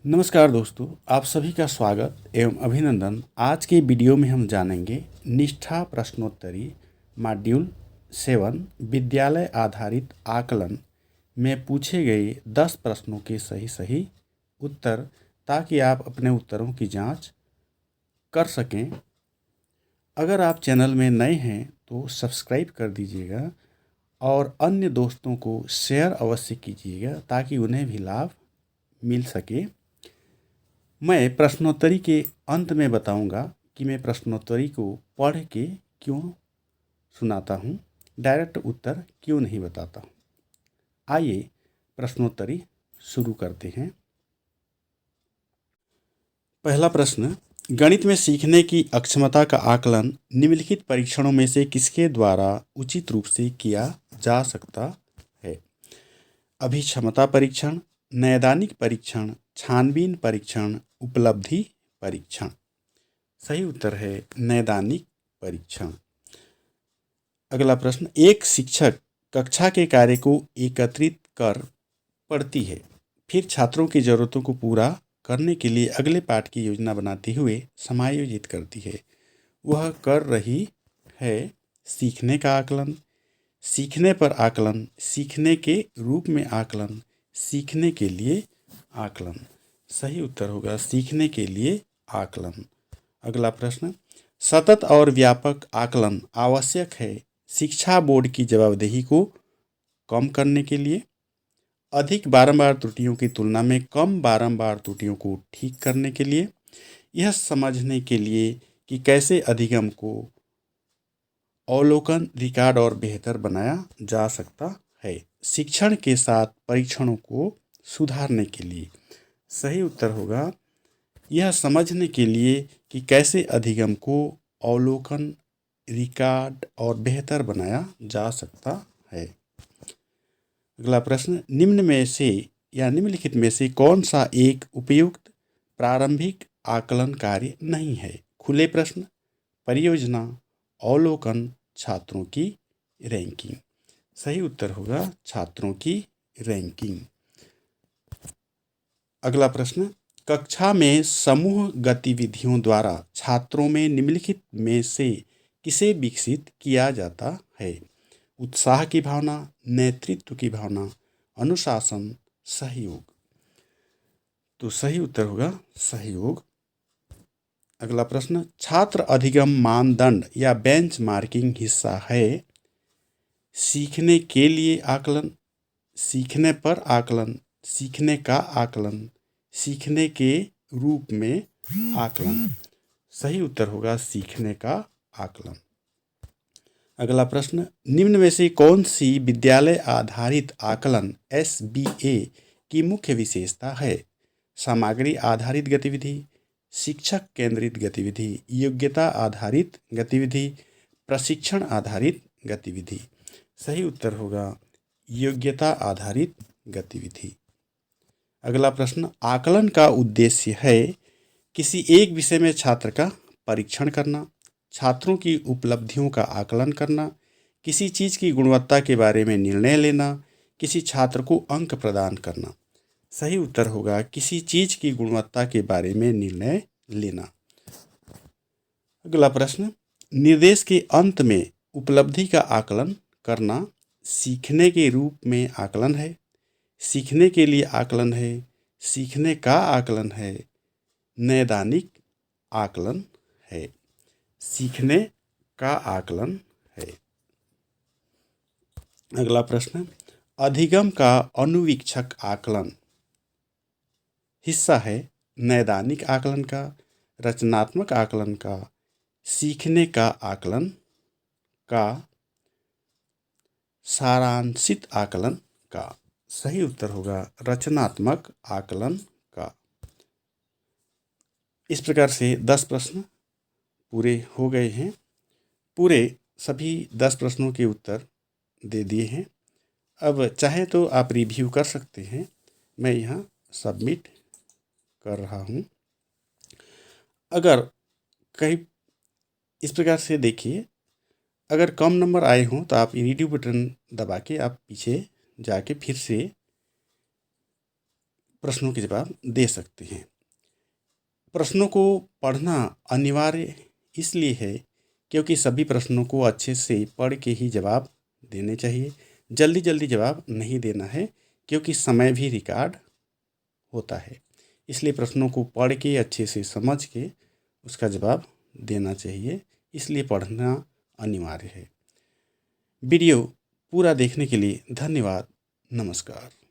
नमस्कार दोस्तों, आप सभी का स्वागत एवं अभिनंदन। आज के वीडियो में हम जानेंगे निष्ठा प्रश्नोत्तरी मॉड्यूल 7 विद्यालय आधारित आकलन में पूछे गए 10 प्रश्नों के सही सही उत्तर, ताकि आप अपने उत्तरों की जांच कर सकें। अगर आप चैनल में नए हैं तो सब्सक्राइब कर दीजिएगा और अन्य दोस्तों को शेयर अवश्य कीजिएगा ताकि उन्हें भी लाभ मिल सके। मैं प्रश्नोत्तरी के अंत में बताऊंगा कि मैं प्रश्नोत्तरी को पढ़ के क्यों सुनाता हूं, डायरेक्ट उत्तर क्यों नहीं बताता हूं। आइए प्रश्नोत्तरी शुरू करते हैं। पहला प्रश्न, गणित में सीखने की अक्षमता का आकलन निम्नलिखित परीक्षणों में से किसके द्वारा उचित रूप से किया जा सकता है? अभिक्षमता परीक्षण, नैदानिक परीक्षण, छानबीन परीक्षण, उपलब्धि परीक्षण। सही उत्तर है नैदानिक परीक्षण। अगला प्रश्न, एक शिक्षक कक्षा के कार्य को एकत्रित कर पढ़ती है, फिर छात्रों की जरूरतों को पूरा करने के लिए अगले पाठ की योजना बनाते हुए समायोजित करती है। वह कर रही है सीखने का आकलन, सीखने पर आकलन, सीखने के रूप में आकलन, सीखने के लिए आकलन। सही उत्तर होगा सीखने के लिए आकलन। अगला प्रश्न, सतत और व्यापक आकलन आवश्यक है शिक्षा बोर्ड की जवाबदेही को कम करने के लिए, अधिक बारंबार त्रुटियों की तुलना में कम बारंबार त्रुटियों को ठीक करने के लिए, यह समझने के लिए कि कैसे अधिगम को अवलोकन, रिकॉर्ड और बेहतर बनाया जा सकता है, शिक्षण के साथ परीक्षणों को सुधारने के लिए। सही उत्तर होगा यह समझने के लिए कि कैसे अधिगम को अवलोकन, रिकॉर्ड और बेहतर बनाया जा सकता है। अगला प्रश्न, निम्न में से या निम्नलिखित में से कौन सा एक उपयुक्त प्रारंभिक आकलन कार्य नहीं है? खुले प्रश्न, परियोजना, अवलोकन, छात्रों की रैंकिंग। सही उत्तर होगा छात्रों की रैंकिंग। अगला प्रश्न, कक्षा में समूह गतिविधियों द्वारा छात्रों में निम्नलिखित में से किसे विकसित किया जाता है? उत्साह की भावना, नेतृत्व की भावना, अनुशासन, सहयोग। तो सही उत्तर होगा सहयोग। अगला प्रश्न, छात्र अधिगम मानदंड या बेंचमार्किंग हिस्सा है सीखने के लिए आकलन, सीखने पर आकलन, सीखने का आकलन, सीखने के रूप में आकलन। सही उत्तर होगा सीखने का आकलन। अगला प्रश्न, निम्न में से कौन सी विद्यालय आधारित आकलन SBA की मुख्य विशेषता है? सामग्री आधारित गतिविधि, शिक्षक केंद्रित गतिविधि, योग्यता आधारित गतिविधि, प्रशिक्षण आधारित गतिविधि। सही उत्तर होगा योग्यता आधारित गतिविधि। अगला प्रश्न, आकलन का उद्देश्य है किसी एक विषय में छात्र का परीक्षण करना, छात्रों की उपलब्धियों का आकलन करना, किसी चीज़ की गुणवत्ता के बारे में निर्णय लेना, किसी छात्र को अंक प्रदान करना। सही उत्तर होगा किसी चीज़ की गुणवत्ता के बारे में निर्णय लेना। अगला प्रश्न, निर्देश के अंत में उपलब्धि का आकलन करना सीखने के रूप में आकलन है, सीखने के लिए आकलन है, सीखने का आकलन है, नैदानिक आकलन है। सीखने का आकलन है। अगला प्रश्न, अधिगम का अनुवीक्षक आकलन हिस्सा है नैदानिक आकलन का, रचनात्मक आकलन का, सीखने का आकलन का, सारांशित आकलन का। सही उत्तर होगा रचनात्मक आकलन का। इस प्रकार से 10 प्रश्न पूरे हो गए हैं। पूरे सभी 10 प्रश्नों के उत्तर दे दिए हैं। अब चाहे तो आप रिव्यू कर सकते हैं। मैं यहाँ सबमिट कर रहा हूँ। अगर कहीं इस प्रकार से देखिए, अगर कम नंबर आए हों तो आप रिव्यू बटन दबा के आप पीछे जाके फिर से प्रश्नों के जवाब दे सकते हैं। प्रश्नों को पढ़ना अनिवार्य इसलिए है क्योंकि सभी प्रश्नों को अच्छे से पढ़ के ही जवाब देने चाहिए। जल्दी जल्दी जवाब नहीं देना है क्योंकि समय भी रिकॉर्ड होता है। इसलिए प्रश्नों को पढ़ के अच्छे से समझ के उसका जवाब देना चाहिए, इसलिए पढ़ना अनिवार्य है। वीडियो पूरा देखने के लिए धन्यवाद। नमस्कार।